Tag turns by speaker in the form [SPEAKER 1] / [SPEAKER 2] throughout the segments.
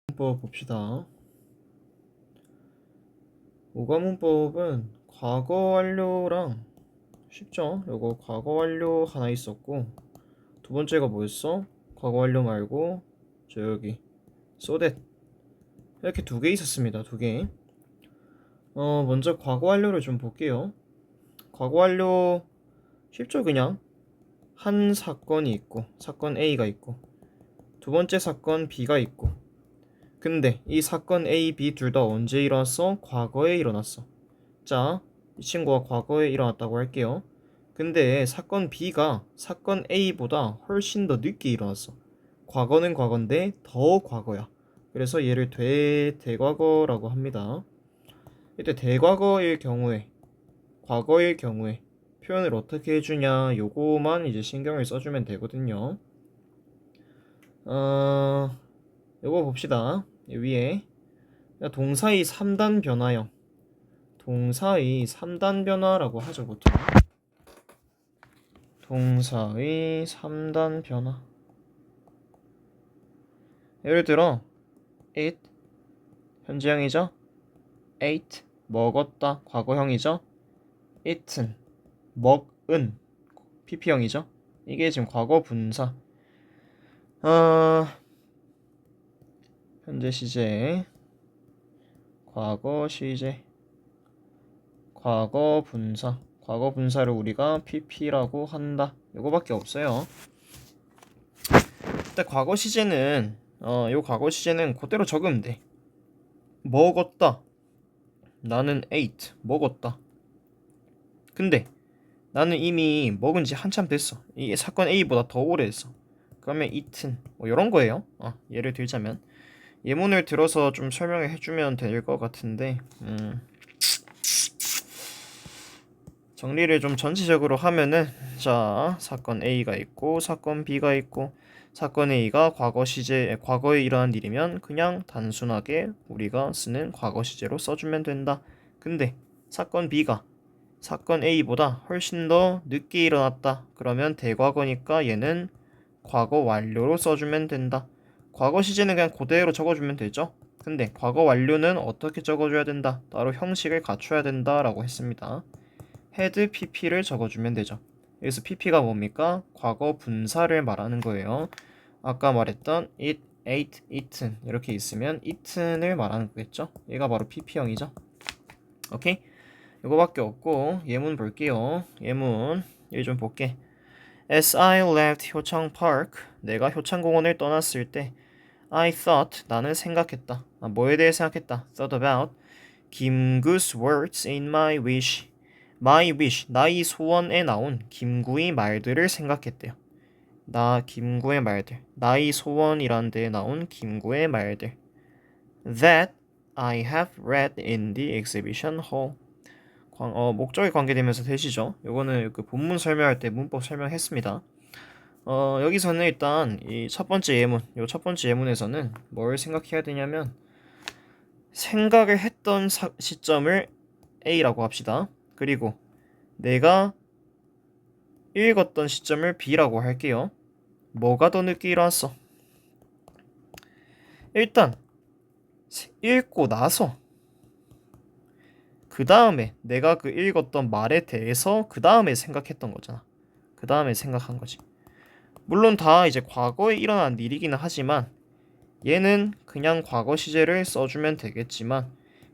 [SPEAKER 1] 문법 봅시다. 오가문법은 과거 완료랑 쉽죠? 요거 과거 완료 하나 있었고, 두 번째가 뭐였어? 과거 완료 말고 여기 so that 이렇게 두 개 있었습니다. 두 개. 먼저 과거 완료를 좀 볼게요. 과거 완료 쉽죠? 그냥 한 사건이 있고 사건 A가 있고 두 번째 사건 B가 있고, 근데 이 사건 A, B 둘 다 언제 일어났어? 과거에 일어났어. 자, 이 친구가 과거에 일어났다고 할게요. 근데 사건 B가 사건 A보다 훨씬 더 늦게 일어났어. 과거는 과거인데 더 과거야. 그래서 얘를 대과거라고 합니다. 이때 대과거일 경우에, 과거일 경우에 표현을 어떻게 해주냐, 요거만 이제 신경을 써주면 되거든요. 요거 봅시다. 위에 동사의 3단 변화형, 동사의 3단 변화라고 하죠, 보통. 동사의 3단 변화. 예를 들어 eat 현재형이죠. ate 먹었다 과거형이죠. eaten 먹은 pp형이죠. 이게 지금 과거 분사. 현재 시제, 과거 시제, 과거 분사. 과거 분사를 우리가 pp라고 한다. 요거밖에 없어요. 일단 과거 시제는 요 과거 시제는 그대로 적으면 돼. 먹었다. 나는 ate 먹었다. 근데 나는 이미 먹은 지 한참 됐어. 이게 사건 A보다 더 오래됐어. 그러면 eaten 뭐 이런 거예요. 예를 들자면 예문을 들어서 좀 설명을 해주면 될 것 같은데, 정리를 좀 전체적으로 하면은, 자, 사건 A가 있고 사건 B가 있고, 사건 A가 과거 시제, 과거에 일어난 일이면 그냥 단순하게 우리가 쓰는 과거 시제로 써주면 된다. 근데 사건 B가 사건 A보다 훨씬 더 늦게 일어났다. 그러면 대과거니까 얘는 과거 완료로 써주면 된다. 과거 시제는 그냥 그대로 적어주면 되죠. 근데 과거 완료는 어떻게 적어줘야 된다. 따로 형식을 갖춰야 된다라고 했습니다. had pp를 적어주면 되죠. 여기서 pp가 뭡니까? 과거 분사를 말하는 거예요. 아까 말했던 it, ate, eaten 이렇게 있으면 eaten을 말하는 거겠죠. 얘가 바로 pp형이죠. 오케이? 이거밖에 없고 예문 볼게요. 예문 여기 좀 볼게. As I left 효창 Park, 내가 효창공원을 떠났을 때 I thought, 나는 생각했다. 뭐에 대해 생각했다? Thought about 김구's words in my wish. My wish, 나의 소원에 나온 김구의 말들을 생각했대요. 김구의 말들. 나의 소원이란 데에 나온 김구의 말들. That I have read in the exhibition hall. 목적에 관계되면서 되시죠. 요거는 그 본문 설명할 때 문법 설명했습니다. 여기서는 일단 이 첫 번째 예문, 요 첫 번째 예문에서는 뭘 생각해야 되냐면 생각을 했던 시점을 A라고 합시다. 그리고 내가 읽었던 시점을 B라고 할게요. 뭐가 더 늦게 일어났어? 일단 읽고 나서 그 다음에 내가 그 읽었던 말에 대해서 그 다음에 생각했던 거잖아. 그 다음에 생각한 거지. 물론 다 이제 과거에 일어난 일이기는 하지만 얘는 그냥 과거 시제를 써주면 되겠지만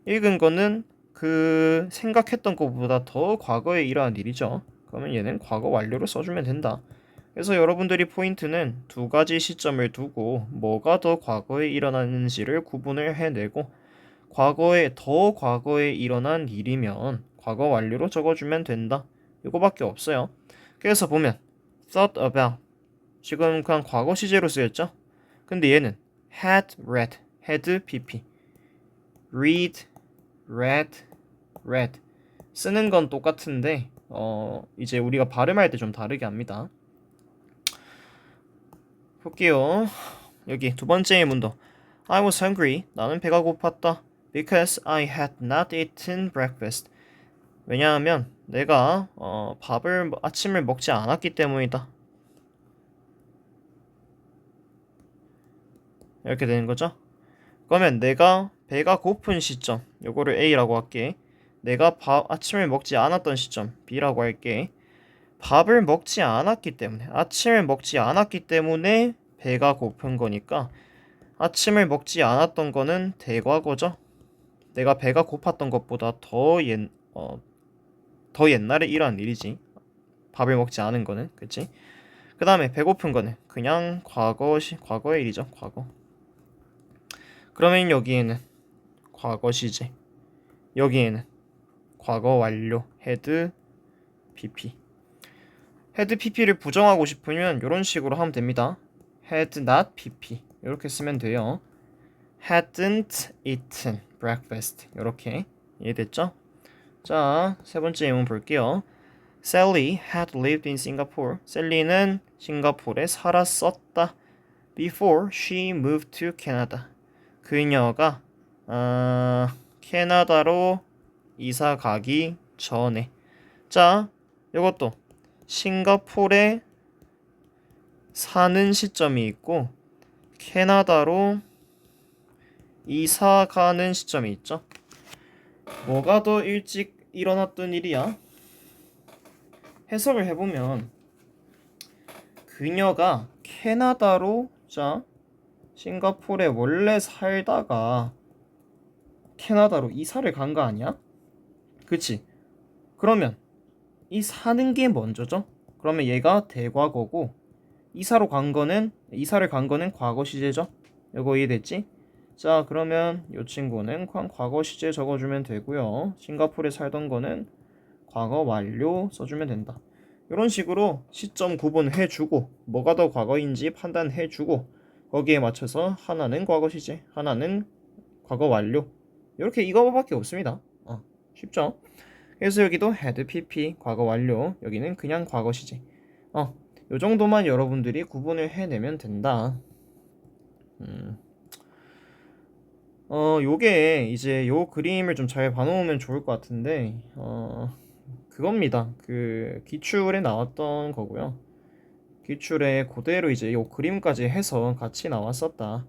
[SPEAKER 1] 읽은 거는 그 생각했던 것보다 더 과거에 일어난 일이죠. 그러면 얘는 과거 완료로 써주면 된다. 그래서 여러분들이 포인트는 두 가지 시점을 두고 뭐가 더 과거에 일어났는지를 구분을 해내고, 더 과거에 일어난 일이면 과거 완료로 적어주면 된다. 이거밖에 없어요. 그래서 보면 thought about 지금 그냥 과거 시제로 쓰였죠. 근데 얘는 had pp read read 쓰는 건 똑같은데 이제 우리가 발음할 때 좀 다르게 합니다. 볼게요. 여기 두 번째 예문도 I was hungry. 나는 배가 고팠다. Because I had not eaten breakfast. 왜냐하면 내가 아침을 먹지 않았기 때문이다. 이렇게 되는 거죠. 그러면 내가 배가 고픈 시점, 요거를 A라고 할게. 내가 아침을 먹지 않았던 시점, B라고 할게. 밥을 먹지 않았기 때문에, 아침을 먹지 않았기 때문에 배가 고픈 거니까 아침을 먹지 않았던 거는 대과거죠. 내가 배가 고팠던 것보다 더 옛날에 일어난 일이지. 밥을 먹지 않은 거는, 그치? 그 다음에 배고픈 거는 그냥 과거의 일이죠. 과거. 그러면 여기에는 과거 시제, 여기에는 과거 완료, had pp. had pp를 부정하고 싶으면 이런 식으로 하면 됩니다. had not pp 이렇게 쓰면 돼요. hadn't eaten breakfast 이렇게 이해됐죠? 자, 세 번째 예문 볼게요. Sally had lived in Singapore. 셀리는 싱가포르에 살았었다. Before she moved to Canada. 그녀가 캐나다로 이사 가기 전에. 자, 이것도 싱가포르에 사는 시점이 있고 캐나다로 이사 가는 시점이 있죠. 뭐가 더 일찍 일어났던 일이야? 해석을 해보면 그녀가 캐나다로 싱가포르에 원래 살다가 캐나다로 이사를 간 거 아니야? 그치? 그러면 이 사는 게 먼저죠? 그러면 얘가 대과거고 이사를 간 거는 과거 시제죠? 이거 이해됐지? 자, 그러면 이 친구는 과거 시제 적어주면 되고요. 싱가포르에 살던 거는 과거 완료 써주면 된다. 이런 식으로 시점 구분해주고 뭐가 더 과거인지 판단해주고 거기에 맞춰서 하나는 과거 시제, 하나는 과거 완료. 이렇게 이거밖에 없습니다. 쉽죠? 그래서 여기도 had pp 과거 완료, 여기는 그냥 과거 시제. 요 정도만 여러분들이 구분을 해내면 된다. 요게 이제 요 그림을 좀 잘 봐놓으면 좋을 것 같은데 그겁니다. 그 기출에 나왔던 거고요. 기출에 그대로 이제 요 그림까지 해서 같이 나왔었다.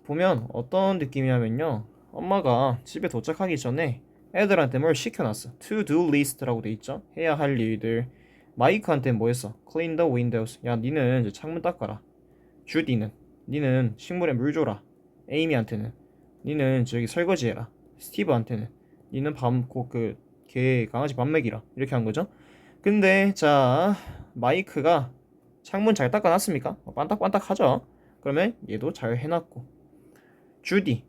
[SPEAKER 1] 보면 어떤 느낌이냐면요. 엄마가 집에 도착하기 전에 애들한테 뭘 시켜놨어. To do list라고 돼 있죠. 해야 할 일들. 마이크한테 뭐 했어? Clean the windows. 야, 니는 이제 창문 닦아라. 주디는 니는 식물에 물 줘라. 에이미한테는 니는 저기 설거지해라. 스티브한테는 니는 개 강아지 밥 먹이라. 이렇게 한 거죠. 근데 자, 마이크가 창문 잘 닦아놨습니까? 반딱반딱 하죠. 그러면 얘도 잘 해놨고, 주디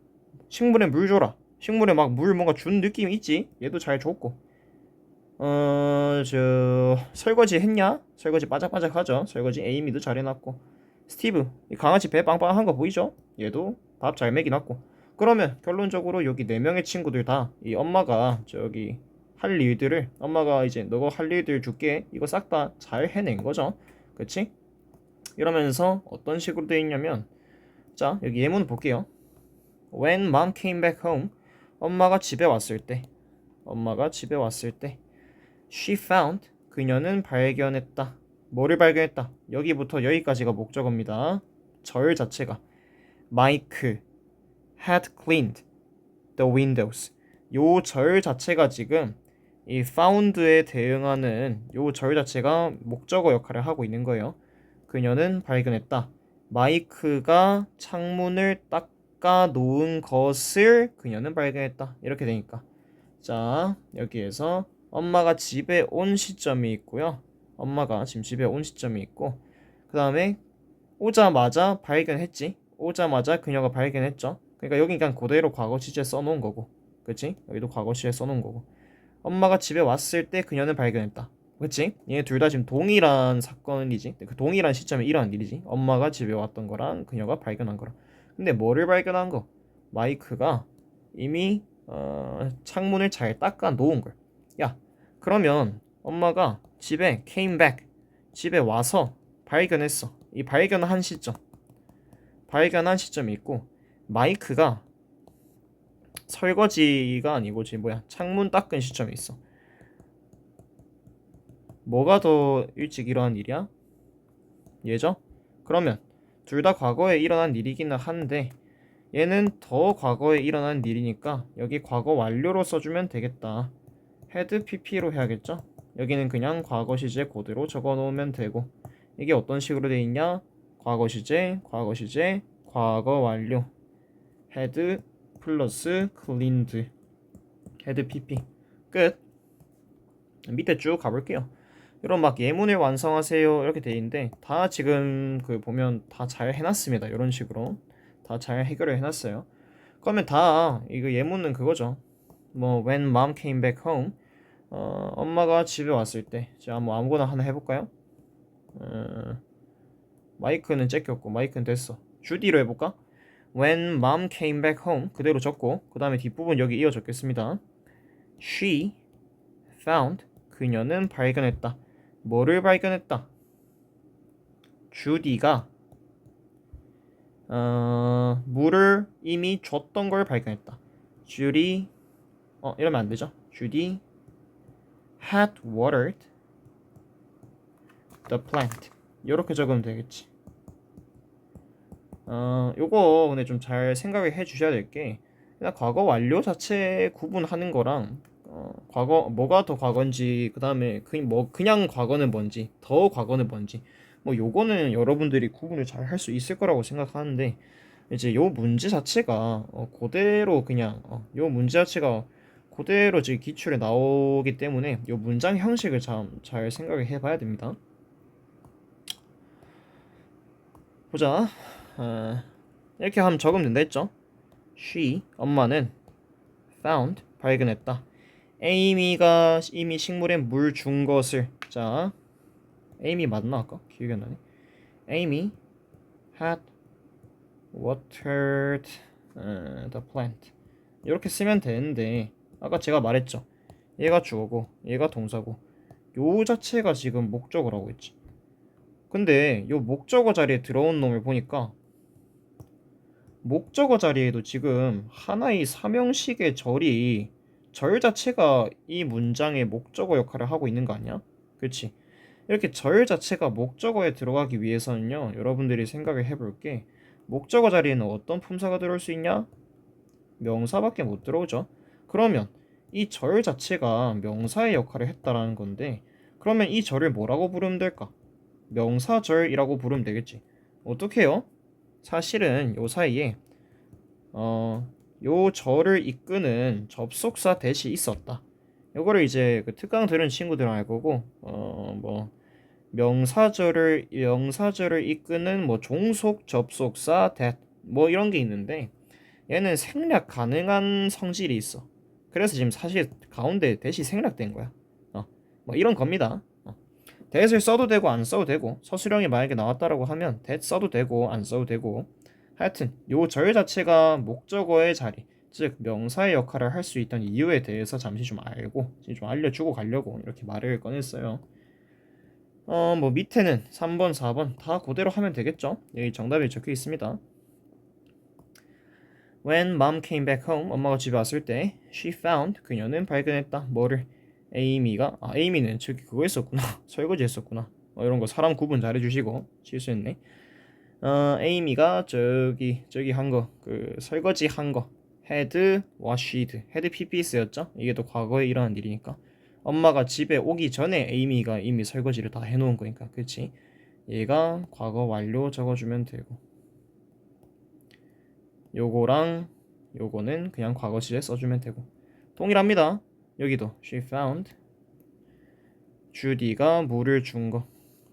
[SPEAKER 1] 식물에 물 줘라. 식물에 막 물 뭔가 준 느낌이 있지. 얘도 잘 줬고, 설거지 했냐? 설거지 바짝바짝 하죠. 설거지 에이미도 잘 해놨고, 스티브 이 강아지 배 빵빵한 거 보이죠? 얘도 밥 잘 먹이놨고. 그러면 결론적으로 여기 4명의 친구들 다 이 엄마가 저기 할 일들을, 엄마가 이제 너가 할 일들 줄게, 이거 싹 다 잘 해낸 거죠. 그치? 이러면서 어떤 식으로 되어 있냐면, 자, 여기 예문 볼게요. When mom came back home, 엄마가 집에 왔을 때, she found, 그녀는 발견했다. 뭐를 발견했다? 여기부터 여기까지가 목적어입니다. 절 자체가 Mike had cleaned the windows. 요 절 자체가 지금 이 found에 대응하는 요 절 자체가 목적어 역할을 하고 있는 거예요. 그녀는 발견했다. 마이크가 창문을 닦아 놓은 것을 그녀는 발견했다. 이렇게 되니까, 자, 여기에서 엄마가 집에 온 시점이 있고요. 엄마가 지금 집에 온 시점이 있고, 그 다음에 오자마자 발견했지. 오자마자 그녀가 발견했죠. 그러니까 여기 그냥 그대로 과거 시제 써놓은 거고, 그치? 여기도 과거 시제 써놓은 거고, 엄마가 집에 왔을 때 그녀는 발견했다. 그치? 얘 둘 다 지금 동일한 사건이지. 그 동일한 시점에 일어난 일이지. 엄마가 집에 왔던 거랑 그녀가 발견한 거랑. 근데 뭐를 발견한 거? 마이크가 이미 창문을 잘 닦아 놓은 걸. 야, 그러면 엄마가 집에 came back, 집에 와서 발견했어. 이 발견한 시점이 있고, 마이크가 설거지가 아니고 지금 창문 닦은 시점이 있어. 뭐가 더 일찍 일어난 일이야? 얘죠? 그러면 둘 다 과거에 일어난 일이기는 한데 얘는 더 과거에 일어난 일이니까 여기 과거 완료로 써주면 되겠다. had pp로 해야겠죠? 여기는 그냥 과거 시제 그대로 적어 놓으면 되고, 이게 어떤 식으로 돼 있냐? 과거 시제, 과거 완료. had 플러스 cleaned. had pp. 끝. 밑에 쭉 가볼게요. 이런 막 예문을 완성하세요 이렇게 돼 있는데 다 지금 그 보면 다 잘 해놨습니다. 이런 식으로 다 잘 해결을 해놨어요. 그러면 다 이거 예문은 그거죠. 뭐 when mom came back home, 엄마가 집에 왔을 때. 자, 뭐 아무거나 하나 해볼까요? 마이크는 째꼈고 마이크는 됐어. 주디로 해볼까? When mom came back home 그대로 적고 그 다음에 뒷부분 여기 이어 적겠습니다. She found 그녀는 발견했다. 뭐를 발견했다? 주디가 물을 이미 줬던 걸 발견했다. 주디 이러면 안 되죠. 주디 had watered the plant. 이렇게 적으면 되겠지. 요거 근데 좀 잘 생각을 해 주셔야 될 게 그냥 과거 완료 자체 구분하는 거랑 과거 뭐가 더 과거인지 그다음에 그냥 과거는 뭔지 더 과거는 뭔지 뭐 요거는 여러분들이 구분을 잘 할 수 있을 거라고 생각하는데 이제 요 문제 자체가 그대로 그냥 요 문제 자체가 그대로 지금 기출에 나오기 때문에 요 문장 형식을 참 잘 생각을 해봐야 됩니다. 보자. 이렇게 하면 적으면 된다 했죠. She 엄마는 found 발견했다. 에이미가 이미 식물에 물 준 것을. 자, 에이미 맞나 아까? 기억이 안 나네. Amy had watered the plant. 이렇게 쓰면 되는데 아까 제가 말했죠. 얘가 주어고 얘가 동사고 요 자체가 지금 목적어라고 했지. 근데 요 목적어 자리에 들어온 놈을 보니까 목적어 자리에도 지금 하나의 삼형식의 절 자체가 이 문장의 목적어 역할을 하고 있는 거 아니야? 그렇지? 이렇게 절 자체가 목적어에 들어가기 위해서는요, 여러분들이 생각을 해볼 게 목적어 자리에는 어떤 품사가 들어올 수 있냐? 명사밖에 못 들어오죠. 그러면 이 절 자체가 명사의 역할을 했다라는 건데, 그러면 이 절을 뭐라고 부르면 될까? 명사절이라고 부르면 되겠지. 어떻게 해요? 사실은 요 사이에 요 절을 이끄는 접속사 대시 있었다. 요거를 이제 그 특강 들은 친구들은 알 거고 뭐 명사절을 이끄는 뭐 종속 접속사 that 뭐 이런 게 있는데 얘는 생략 가능한 성질이 있어. 그래서 지금 사실 가운데 대시 생략된 거야. 뭐 이런 겁니다. that을 써도 되고 안 써도 되고 서술형이 만약에 나왔다라고 하면 that 써도 되고 안 써도 되고 하여튼 요 절 자체가 목적어의 자리 즉 명사의 역할을 할 수 있다는 이유에 대해서 잠시 좀 알고 좀 알려주고 가려고 이렇게 말을 꺼냈어요. 뭐 밑에는 3번 4번 다 그대로 하면 되겠죠. 여기 정답이 적혀 있습니다. When mom came back home 엄마가 집에 왔을 때 she found 그녀는 발견했다. 뭐를? 에이미는 저기 그거 했었구나. 설거지 했었구나. 이런 거 사람 구분 잘 해주시고 실수했네. 에이미가 저기 한 거 그 설거지 한 거 had washed had pps였죠. 이게 또 과거에 일어난 일이니까 엄마가 집에 오기 전에 에이미가 이미 설거지를 다 해놓은 거니까 그렇지. 얘가 과거 완료 적어주면 되고 요거랑 요거는 그냥 과거 시제 써주면 되고 동일합니다. 여기도 she found 주디가 물을 준 거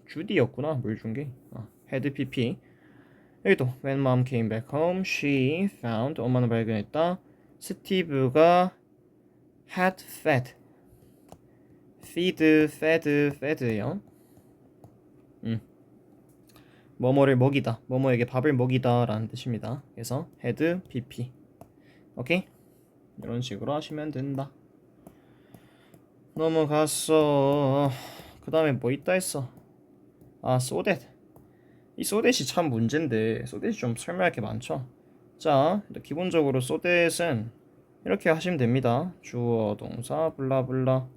[SPEAKER 1] 주디였구나 물 준 게 had pp. 여기도 when mom came back home she found 엄마는 발견했다. 스티브가 had fed예요. 뭐뭐를 먹이다 뭐뭐에게 밥을 먹이다 라는 뜻입니다. 그래서 had pp. 오케이? 이런 식으로 하시면 된다. 넘어갔어. 그 다음에 뭐 있다 했어? so that. 이 so that이 참 문제인데 so that이 좀 설명할 게 많죠. 자, 기본적으로 so that은 이렇게 하시면 됩니다. 주어 동사 블라블라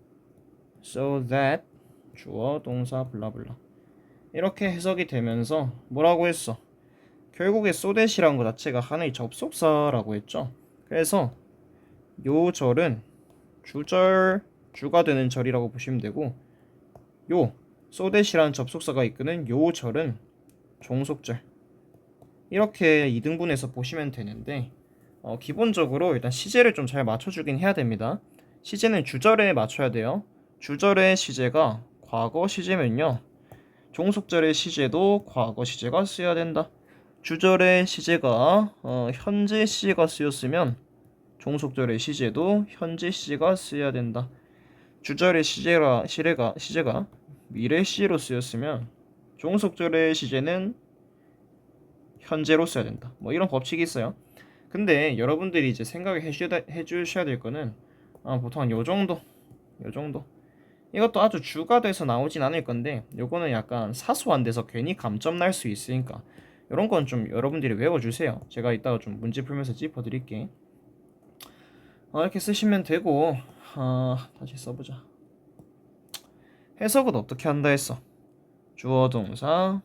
[SPEAKER 1] so that 주어 동사 블라블라 이렇게 해석이 되면서 뭐라고 했어? 결국에 so that이라는 것 자체가 하나의 접속사라고 했죠. 그래서 요 절은 주절, 주가 되는 절이라고 보시면 되고, 요 so that이라는 접속사가 이끄는 요 절은 종속절. 이렇게 2등분해서 보시면 되는데, 기본적으로 일단 시제를 좀 잘 맞춰주긴 해야 됩니다. 시제는 주절에 맞춰야 돼요. 주절의 시제가 과거 시제면요, 종속절의 시제도 과거 시제가 쓰여야 된다. 주절의 시제가 현재 시제가 쓰였으면 종속절의 시제도 현재 시제가 쓰여야 된다. 주절의 시제가 미래 시제로 쓰였으면 종속절의 시제는 현재로 써야 된다. 뭐 이런 법칙이 있어요. 근데 여러분들이 이제 생각을 해주셔야 될 거는 보통 한 요 정도, 요 정도. 이것도 아주 주가 돼서 나오진 않을 건데, 요거는 약간 사소한 데서 괜히 감점 날 수 있으니까 이런 건 좀 여러분들이 외워주세요. 제가 이따가 좀 문제 풀면서 짚어드릴게. 이렇게 쓰시면 되고, 다시 써보자. 해석은 어떻게 한다 했어? 주어 동사,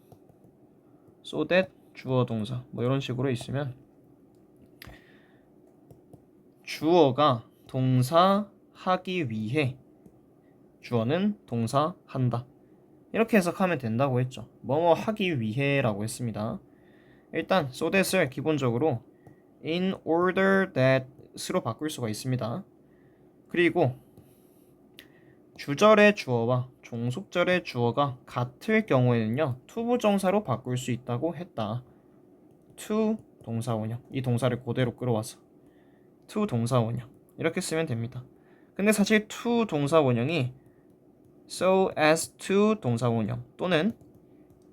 [SPEAKER 1] so that 주어 동사 뭐 이런 식으로 있으면 주어가 동사 하기 위해, 주어는 동사 한다. 이렇게 해석하면 된다고 했죠. 뭐뭐 하기 위해라고 했습니다. 일단 so that을 기본적으로 in order that으로 바꿀 수가 있습니다. 그리고 주절의 주어와 종속절의 주어가 같을 경우에는요, 투부정사로 바꿀 수 있다고 했다. to 동사원형, 이 동사를 그대로 끌어와서 to 동사원형 이렇게 쓰면 됩니다. 근데 사실 to 동사원형이 so as to 동사원형 또는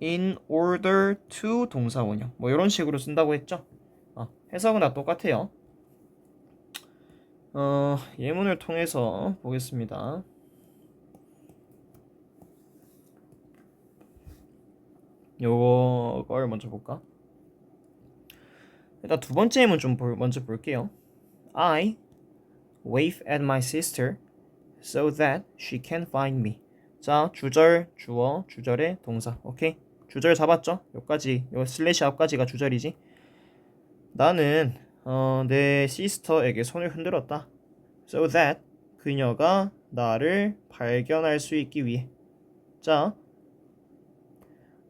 [SPEAKER 1] in order to 동사원형 뭐 이런 식으로 쓴다고 했죠. 해석은 다 똑같아요. 예문을 통해서 보겠습니다. 요걸 먼저 볼까? 일단 두 번째 예문 좀 먼저 볼게요. I wave at my sister so that she can find me. 자, 주절, 주어, 주절의 동사. 오케이? 주절 잡았죠? 여기까지, 요 슬래시 앞까지가 주절이지. 나는 내 시스터에게 손을 흔들었다. So that 그녀가 나를 발견할 수 있기 위해. 자,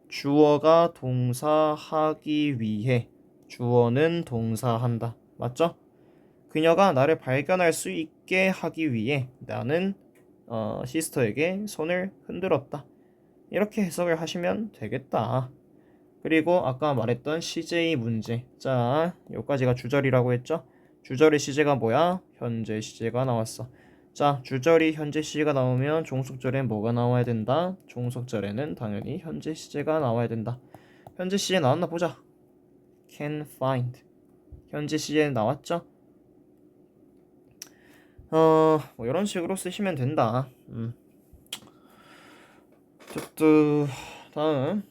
[SPEAKER 1] 주어가 동사하기 위해, 주어는 동사한다. 맞죠? 그녀가 나를 발견할 수 있게 하기 위해 나는 시스터에게 손을 흔들었다. 이렇게 해석을 하시면 되겠다. 그리고 아까 말했던 CJ 문제. 자, 여기까지가 주절이라고 했죠? 주절의 시제가 뭐야? 현재 시제가 나왔어. 자, 주절이 현재 시제가 나오면 종속절엔 뭐가 나와야 된다? 종속절에는 당연히 현재 시제가 나와야 된다. 현재 시제 나왔나 보자. can find. 현재 시제 나왔죠? 뭐 이런 식으로 쓰시면 된다. 또 다음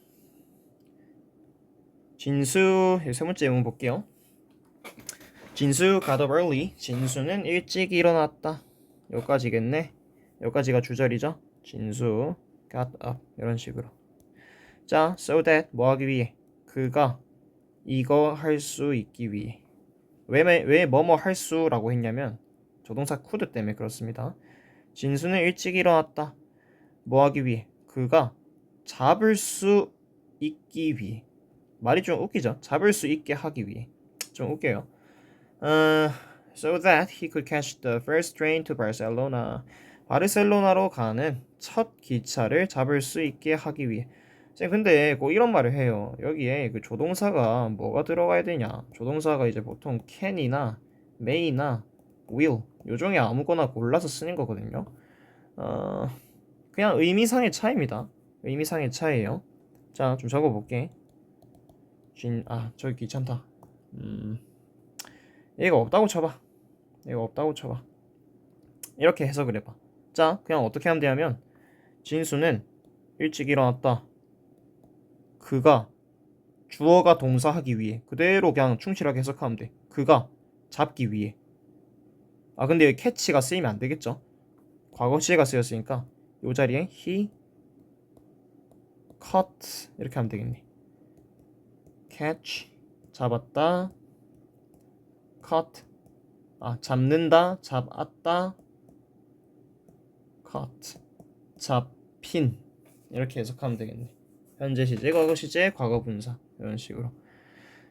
[SPEAKER 1] 진수 세 번째 예문 볼게요. 진수 got up early. 진수는 일찍 일어났다. 여기까지겠네. 여기까지가 주절이죠. 진수 got up 이런 식으로. 자, so that 뭐 하기 위해? 그가 이거 할 수 있기 위해. 왜 뭐뭐 할 수라고 했냐면 조동사 could 때문에 그렇습니다. 진수는 일찍 일어났다. 뭐 하기 위해? 그가 잡을 수 있기 위해. 말이 좀 웃기죠? 잡을 수 있게 하기 위해. 좀 웃겨요. So that he could catch the first train to Barcelona. 바르셀로나로 가는 첫 기차를 잡을 수 있게 하기 위해. 쌤, 근데 꼭 이런 말을 해요. 여기에 그 조동사가 뭐가 들어가야 되냐? 조동사가 이제 보통 can이나 may나 will 요 중에 아무거나 골라서 쓰는 거거든요. 그냥 의미상의 차이입니다. 의미상의 차이예요. 자, 좀 적어볼게. 저기 귀찮다. 얘가 없다고 쳐봐. 얘가 없다고 쳐봐. 이렇게 해석을 해봐. 자, 그냥 어떻게 하면 되냐면 진수는 일찍 일어났다. 그가 주어가 동사하기 위해. 그대로 그냥 충실하게 해석하면 돼. 그가 잡기 위해. 근데 여기 catch가 쓰이면 안 되겠죠? 과거 시제가 쓰였으니까 이 자리에 he caught 이렇게 하면 되겠네. catch 잡았다, caught. 잡는다, 잡았다, caught. 잡힌. 이렇게 해석하면 되겠네. 현재 시제, 과거 시제, 과거 분사 이런 식으로.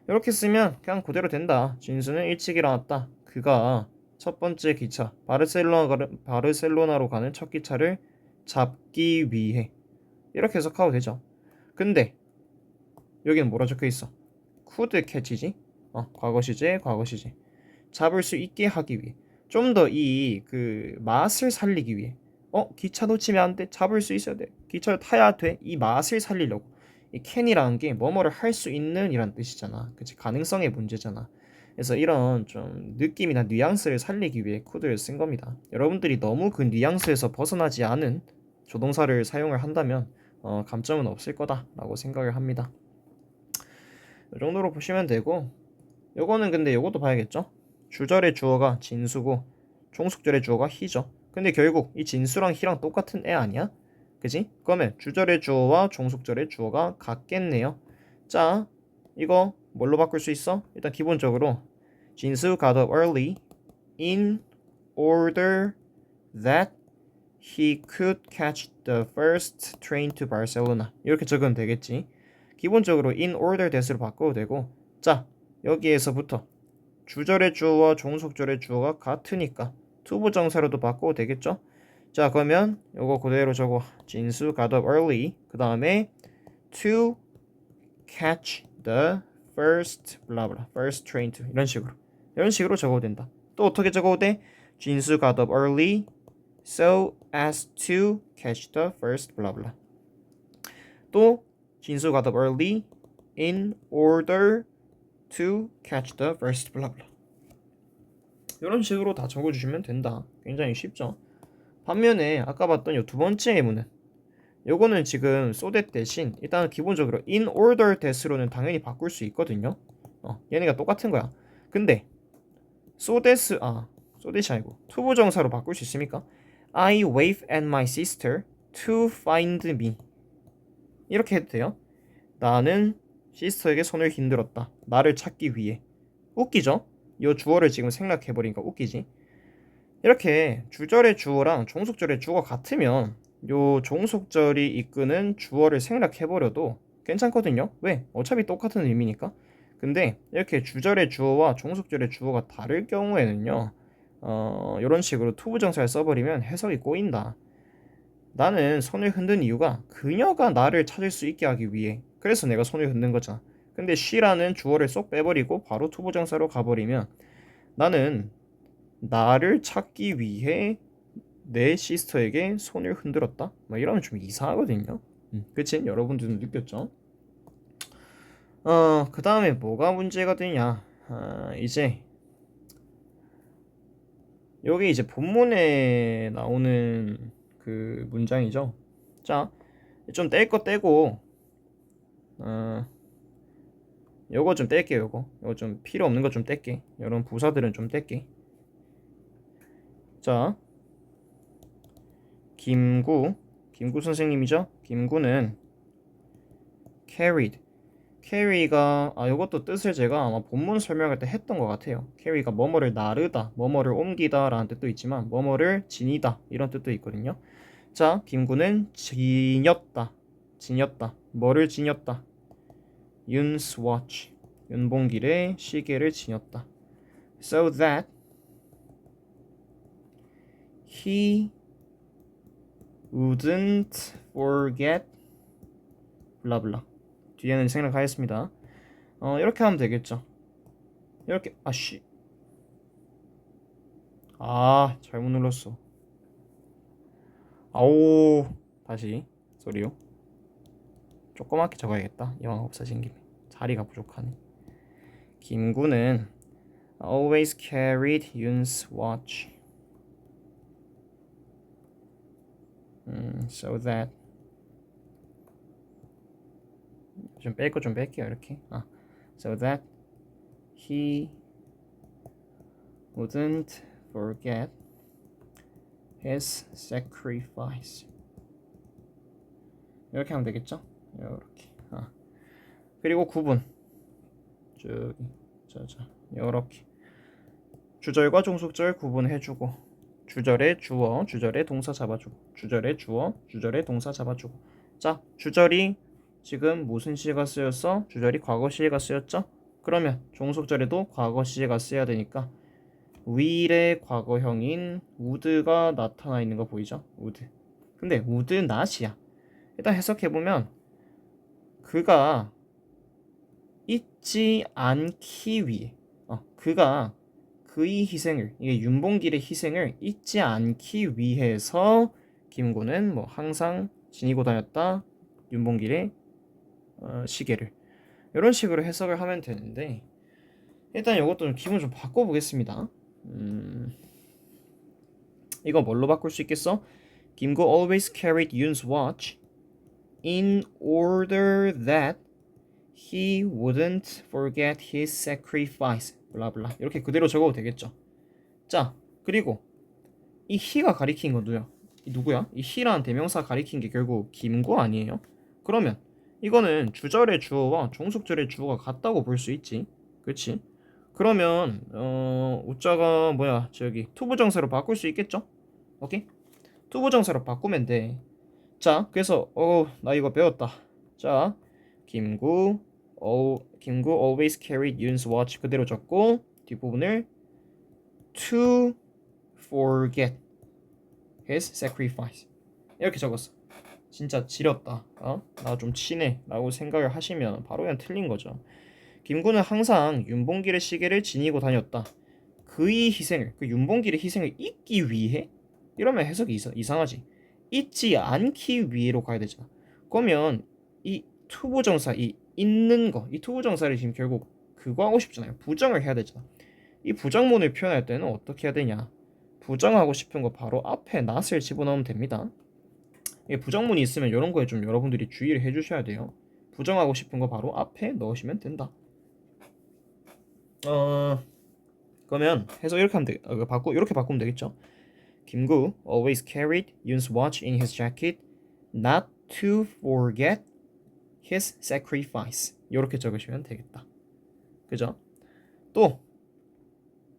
[SPEAKER 1] 이렇게 쓰면 그냥 그대로 된다. 진수는 일찍 일어났다. 그가 첫 번째 기차 바르셀로나로 가는 첫 기차를 잡기 위해. 이렇게 해석하고 되죠. 근데 여기는 뭐라 적혀 있어? could catch지? 과거 시제, 과거 시제. 잡을 수 있게 하기 위해. 좀 더 이 그 맛을 살리기 위해. 기차 놓치면 안 돼. 잡을 수 있어야 돼. 기차를 타야 돼. 이 맛을 살리려고. 이 can이라는 게 뭐뭐를 할 수 있는 이란 뜻이잖아. 그치? 가능성의 문제잖아. 그래서 이런 좀 느낌이나 뉘앙스를 살리기 위해 could를 쓴 겁니다. 여러분들이 너무 그 뉘앙스에서 벗어나지 않은 조동사를 사용을 한다면 감점은 없을 거다라고 생각을 합니다. 이 정도로 보시면 되고, 요거는 근데 요것도 봐야겠죠? 주절의 주어가 진수고 종속절의 주어가 he죠. 근데 결국 이 진수랑 he랑 똑같은 애 아니야? 그지? 그러면 주절의 주어와 종속절의 주어가 같겠네요. 자, 이거 뭘로 바꿀 수 있어? 일단 기본적으로 진수 got up early in order that he could catch the first train to Barcelona. 이렇게 적으면 되겠지. 기본적으로 in order that으로 바꿔도 되고, 자, 여기에서부터 주절의 주어와 종속절의 주어가 같으니까 투부정사로도 바꿔도 되겠죠? 자, 그러면 요거 그대로 적어. 진수 got up early. 그 다음에 to catch the first first train to 이런 식으로 적어도 된다. 또 어떻게 적어도 돼? 진수 got up early so as to catch the first 또 진수 got up early in order to catch the first 이런 식으로 다 적어주시면 된다. 굉장히 쉽죠. 반면에 아까 봤던 이 두 번째 예문은 요거는 지금 so that 대신 일단 기본적으로 in order that으로는 당연히 바꿀 수 있거든요. 얘네가 똑같은 거야. 근데 so that이 아니고 투부정사로 바꿀 수 있습니까? I wave at my sister to find me. 이렇게 해도 돼요. 나는 시스터에게 손을 흔들었다. 나를 찾기 위해. 웃기죠? 이 주어를 지금 생략해버리니까 웃기지? 이렇게 주절의 주어랑 종속절의 주어가 같으면 요 종속절이 이끄는 주어를 생략해버려도 괜찮거든요. 왜? 어차피 똑같은 의미니까. 근데 이렇게 주절의 주어와 종속절의 주어가 다를 경우에는요, 이런 식으로 투부정사를 써버리면 해석이 꼬인다. 나는 손을 흔든 이유가 그녀가 나를 찾을 수 있게 하기 위해. 그래서 내가 손을 흔든 거잖아. 근데 she라는 주어를 쏙 빼버리고 바로 투부정사로 가버리면 나는 나를 찾기 위해 내 시스터에게 손을 흔들었다? 막 이러면 좀 이상하거든요. 그치? 여러분들도 느꼈죠? 그 다음에 뭐가 문제가 되냐? 이제 여기 이제 본문에 나오는 그 문장이죠. 자, 좀 뗄 거 떼고, 요거 좀 뗄게요. 요거 좀 필요 없는 거 좀 뗄게. 이런 부사들은 좀 뗄게. 자, 김구 선생님이죠. 김구는 carry가 요것도 뜻을 제가 아마 본문 설명할 때 했던 것 같아요. carry가 뭐뭐를 나르다, 뭐뭐를 옮기다 라는 뜻도 있지만 뭐뭐를 지니다 이런 뜻도 있거든요. 자, 김구는 지녔다. 뭐를 지녔다? 윤's watch. 윤봉길의 시계를 지녔다. So that he wouldn't forget 블라블라. 뒤에는 생략하겠습니다. 이렇게 하면 되겠죠. 이렇게 잘못 눌렀어. 아오, 다시 소리요. 조그맣게 적어야겠다. 이왕 없어진 김에 자리가 부족하네. 김구는 always carried Yoon's watch. So that 좀 뺄 거 좀 뺄게요. 이렇게. So that he wouldn't forget his sacrifice. 이렇게 하면 되겠죠? 이렇게. 그리고 9분. 저기 자자 이렇게 주절과 종속절 구분해주고 주절에 주어, 주절에 동사 잡아주고 주절에 주어, 주절에 동사 잡아주고 자 주절이 지금 무슨 시제가 쓰였어? 주절이 과거 시제가 쓰였죠? 그러면 종속절에도 과거 시제가 쓰여야 되니까 will의 과거형인 would가 나타나 있는 거 보이죠? would. 근데 would not이야. 일단 해석해보면 그가 잊지 않기 위해 그가 그의 희생을 이게 윤봉길의 희생을 잊지 않기 위해서 김구는 뭐 항상 지니고 다녔다 윤봉길의 시계를 이런 식으로 해석을 하면 되는데 일단 이것도 좀 기분 좀 바꿔보겠습니다. 이거 뭘로 바꿀 수 있겠어? 김구 always carried Yoon's watch in order that he wouldn't forget his sacrifice. 블라블라 이렇게 그대로 적어도 되겠죠. 자 그리고 이 he가 가리킨 건 누구야? 이 he라는 대명사 가리킨 게 결국 김구 아니에요? 그러면 이거는 주절의 주어와 종속절의 주어가 같다고 볼 수 있지. 그렇지? 그러면 우자가 뭐야 저기 투부정사로 바꿀 수 있겠죠? 오케이? 투부정사로 바꾸면 돼. 자 그래서 나 이거 배웠다. 자 김구 always carried Yoon's watch 그대로 적고 뒷부분을 to forget his sacrifice 이렇게 적었어. 진짜 지렸다. 나 좀 치네 라고 생각을 하시면 바로 그냥 틀린 거죠. 김구는 항상 윤봉길의 시계를 지니고 다녔다. 그의 희생을 그 윤봉길의 희생을 잊기 위해? 이러면 해석이 이상하지. 잊지 않기 위해로 가야 되잖아. 그러면 이 투부정사 이 잊는 거 이 투부정사를 지금 결국 그거 하고 싶잖아요. 부정을 해야 되잖아. 이 부정문을 표현할 때는 어떻게 해야 되냐? 부정하고 싶은 거 바로 앞에 not을 집어넣으면 됩니다. 부정문이 있으면 이런 거에 좀 여러분들이 주의를 해주셔야 돼요. 부정하고 싶은 거 바로 앞에 넣으시면 된다. 그러면 해서 이렇게 하면 이렇게 바꾸면 되겠죠. 김구 always carried Yoon's watch in his jacket, not to forget his sacrifice. 이렇게 적으시면 되겠다. 그죠? 또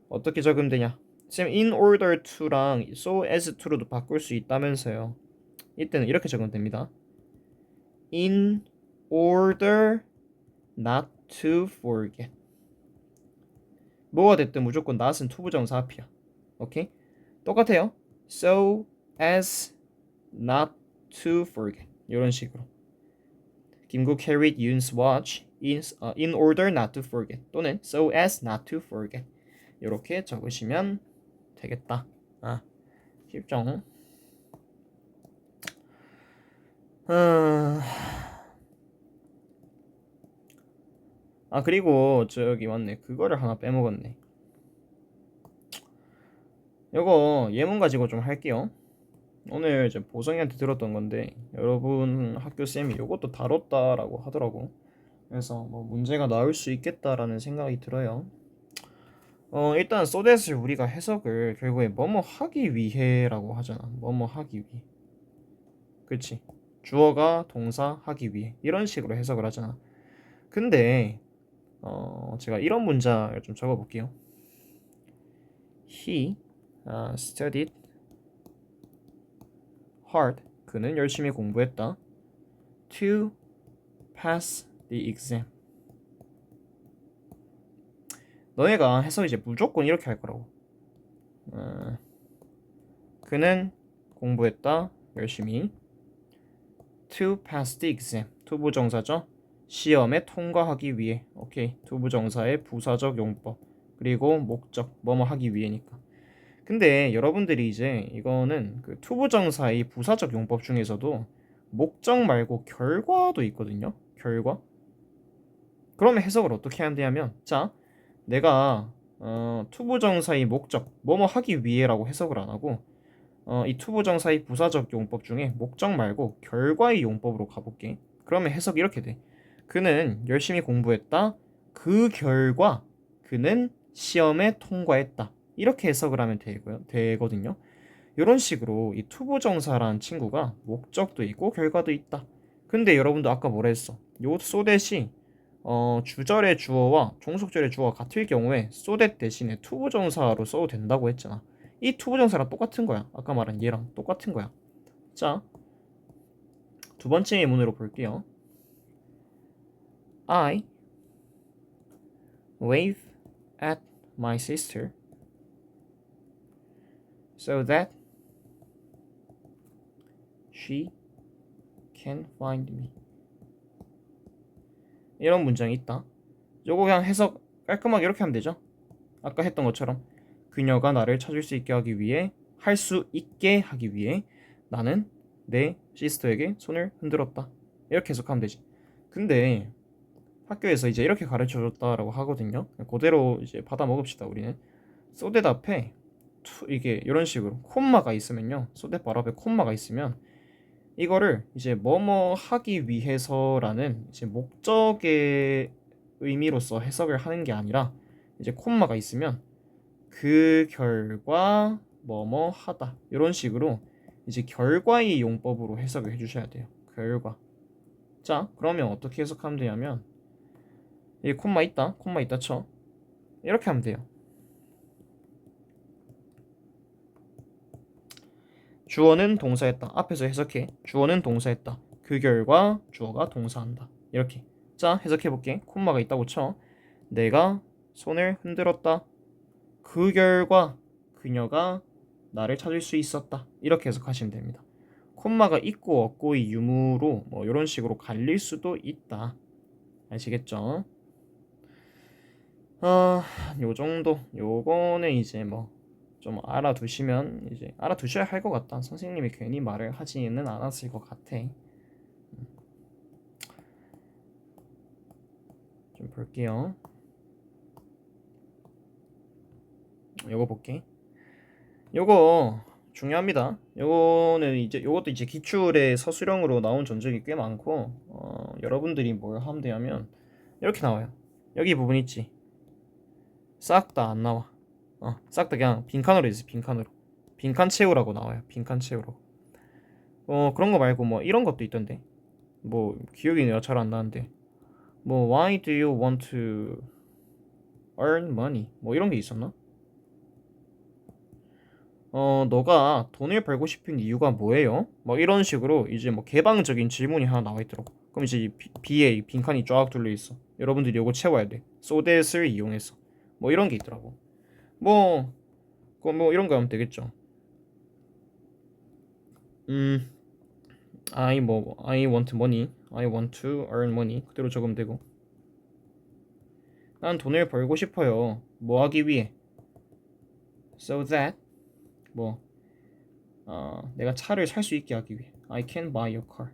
[SPEAKER 1] 어떻게 적으면 되냐? 쌤 in order to랑 so as to로도 바꿀 수 있다면서요. 이때는 이렇게 적으면 됩니다. In order not to forget. 뭐가 됐든 무조건 not은 투부정사 앞이야. 오케이? 똑같아요. So as not to forget. 이런 식으로. 김구 carried Yoon's watch in order not to forget. 또는 so as not to forget. 이렇게 적으시면 되겠다. 쉽죠? 그리고 저기 맞네. 그거를 하나 빼먹었네. 요거 예문 가지고 좀 할게요. 오늘 이제 보성이한테 들었던 건데 여러분 학교 쌤이 요것도 다뤘다라고 하더라고. 그래서 뭐 문제가 나올 수 있겠다라는 생각이 들어요. 일단 so that을 우리가 해석을 결국에 뭐뭐 하기 위해라고 하잖아. 뭐뭐 하기 위해. 그치? 주어가 동사 하기 위해 이런 식으로 해석을 하잖아. 근데 제가 이런 문장을 좀 적어볼게요. He studied hard. 그는 열심히 공부했다. To pass the exam. 너네가 해서 이제 무조건 이렇게 할 거라고. 그는 공부했다. 열심히. To pass the exam. 투부정사죠. 시험에 통과하기 위해. 오케이. 투부정사의 부사적 용법. 그리고 목적. 뭐뭐 하기 위해니까. 근데 여러분들이 이제 이거는 그 투부정사의 부사적 용법 중에서도 목적 말고 결과도 있거든요. 결과. 그러면 해석을 어떻게 하면 되냐면 자 내가 투부정사의 목적 뭐뭐 하기 위해라고 해석을 안 하고 이 투부정사의 부사적 용법 중에 목적 말고 결과의 용법으로 가볼게. 그러면 해석이 이렇게 돼. 그는 열심히 공부했다. 그 결과 그는 시험에 통과했다. 이렇게 해석을 하면 되거든요. 이런 식으로 이 투부정사라는 친구가 목적도 있고 결과도 있다. 근데 여러분도 아까 뭐라 했어? 요 소댓이 주절의 주어와 종속절의 주어가 같을 경우에 so that 대신에 투부정사로 써도 된다고 했잖아. 이 투부정사랑 똑같은 거야. 아까 말한 얘랑 똑같은 거야. 자, 두 번째 예문으로 볼게요. I wave at my sister so that she can find me. 이런 문장이 있다. 요거 그냥 해석 깔끔하게 이렇게 하면 되죠. 아까 했던 것처럼 그녀가 나를 찾을 수 있게 하기 위해 할 수 있게 하기 위해 나는 내 시스터에게 손을 흔들었다. 이렇게 해석하면 되지. 근데 학교에서 이제 이렇게 가르쳐줬다라고 하거든요. 그대로 이제 받아 먹읍시다 우리는. 소댓 앞에 이게 이런 식으로 콤마가 있으면요. 소댓 바로 앞에 콤마가 있으면 이거를 이제 뭐뭐 하기 위해서라는 이제 목적의 의미로서 해석을 하는 게 아니라 이제 콤마가 있으면 그 결과 뭐뭐 하다 이런 식으로 이제 결과의 용법으로 해석을 해주셔야 돼요. 결과. 자, 그러면 어떻게 해석하면 되냐면 이 콤마 있다 쳐. 이렇게 하면 돼요. 주어는 동사했다. 앞에서 해석해. 주어는 동사했다. 그 결과 주어가 동사한다. 이렇게. 자, 해석해볼게. 콤마가 있다고 쳐. 내가 손을 흔들었다. 그 결과 그녀가 나를 찾을 수 있었다. 이렇게 해석하시면 됩니다. 콤마가 있고 없고의 유무로 뭐 이런 식으로 갈릴 수도 있다. 아시겠죠? 요 정도. 요거는 이제 뭐 좀 알아두시면 이제 알아두셔야 할 것 같다. 선생님이 괜히 말을 하지는 않았을 것 같아. 좀 볼게요. 요거 볼게. 요거 중요합니다. 요거는 이제 요것도 이제 기출의 서술형으로 나온 전적이 꽤 많고 여러분들이 뭘 하면 되냐면 이렇게 나와요. 여기 부분 있지. 싹 다 안 나와. 싹 다 그냥 빈칸으로 있어. 빈칸으로. 빈칸 채우라고 나와요. 빈칸 채우라고. 그런 거 말고 뭐 이런 것도 있던데. 뭐 기억이 내가 잘 안 나는데. 뭐 why do you want to earn money? 뭐 이런 게 있었나? 너가 돈을 벌고 싶은 이유가 뭐예요? 뭐 이런 식으로 이제 뭐 개방적인 질문이 하나 나와 있더라고. 그럼 이제 이 B에 빈칸이 쫙 둘려 있어. 여러분들이 이거 채워야 돼. so that을 이용해서. 뭐 이런 게 있더라고. 뭐 이런 거 하면 되겠죠. I want money. I want to earn money. 그대로 적으면 되고. 난 돈을 벌고 싶어요. 뭐 하기 위해? So that 내가 차를 살 수 있게 하기 위해. I can buy a car.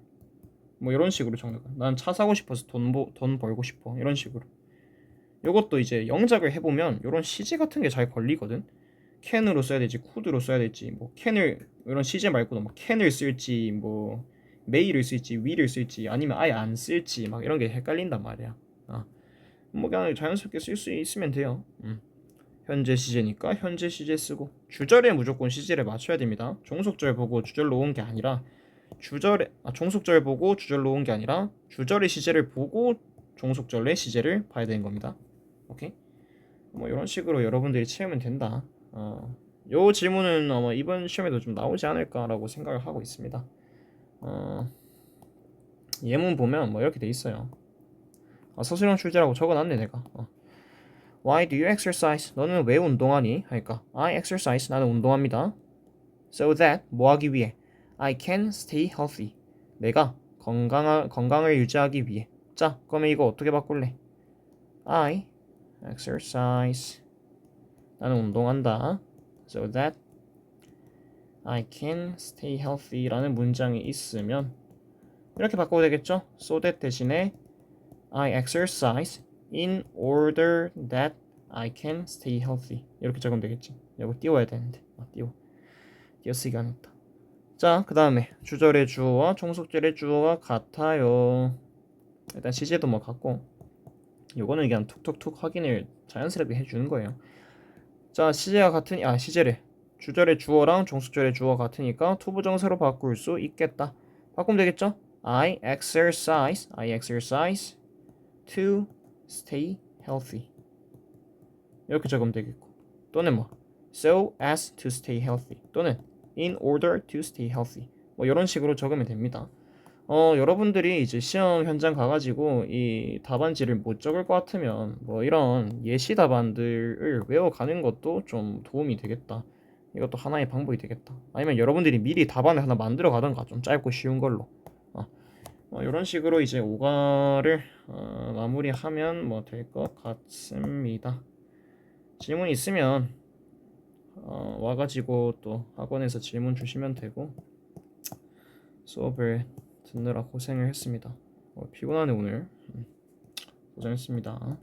[SPEAKER 1] 뭐 이런 식으로 적는 거야. 난 차 사고 싶어서 돈 벌고 싶어. 이런 식으로. 요것도 이제 영작을 해보면 이런 시제 같은 게 잘 걸리거든. can으로 써야 될지 could로 써야 될지 뭐 can을 이런 시제 말고도 뭐 can을 쓸지 뭐 may를 쓸지 will을 쓸지 아니면 아예 안 쓸지 막 이런 게 헷갈린단 말이야. 뭐 그냥 자연스럽게 쓸 수 있으면 돼요. 현재 시제니까 현재 시제 쓰고 주절에 무조건 시제를 맞춰야 됩니다. 종속절 보고 주절로 온 게 아니라 종속절 보고 주절로 온 게 아니라 주절의 시제를 보고 종속절의 시제를 봐야 되는 겁니다. 오케이? 뭐 이런 식으로 여러분들이 채우면 된다. 요 질문은 아마 이번 시험에도 좀 나오지 않을까라고 생각을 하고 있습니다. 예문 보면 뭐 이렇게 돼 있어요. 서술형 출제라고 적어놨네 내가. Why do you exercise? 너는 왜 운동하니? 하니까 I exercise. 나는 운동합니다. So that 뭐 하기 위해? I can stay healthy. 내가 건강을 유지하기 위해. 자, 그러면 이거 어떻게 바꿀래? I exercise. 나는 운동한다. So that I can stay healthy 라는 문장이 있으면 이렇게 바꿔도 되겠죠? So that 대신에 I exercise in order that I can stay healthy. 이렇게 적으면 되겠지. 이거 띄워야 되는데. 띄었으니까 안 했다. 자, 그 다음에 주절의 주어와 종속절의 주어가 같아요. 일단 시제도 뭐 같고 요거는 그냥 툭툭툭 확인을 자연스럽게 해주는 거예요. 자, 시제가 시제래. 주절의 주어랑 종속절의 주어가 같으니까 투부정사로 바꿀 수 있겠다. 바꾸면 되겠죠? I exercise to stay healthy 이렇게 적으면 되겠고 또는 뭐 so as to stay healthy 또는 in order to stay healthy 뭐 이런 식으로 적으면 됩니다. 여러분들이 이제 시험 현장 가가지고 이 답안지를 못 적을 것 같으면 뭐 이런 예시 답안들을 외워가는 것도 좀 도움이 되겠다. 이것도 하나의 방법이 되겠다. 아니면 여러분들이 미리 답안을 하나 만들어 가던가 좀 짧고 쉬운 걸로. 이런 식으로 이제 오가를 마무리하면 뭐 될 것 같습니다. 질문 있으면 와가지고 또 학원에서 질문 주시면 되고 수업을 듣느라 고생을 했습니다. 피곤하네 오늘. 고생했습니다.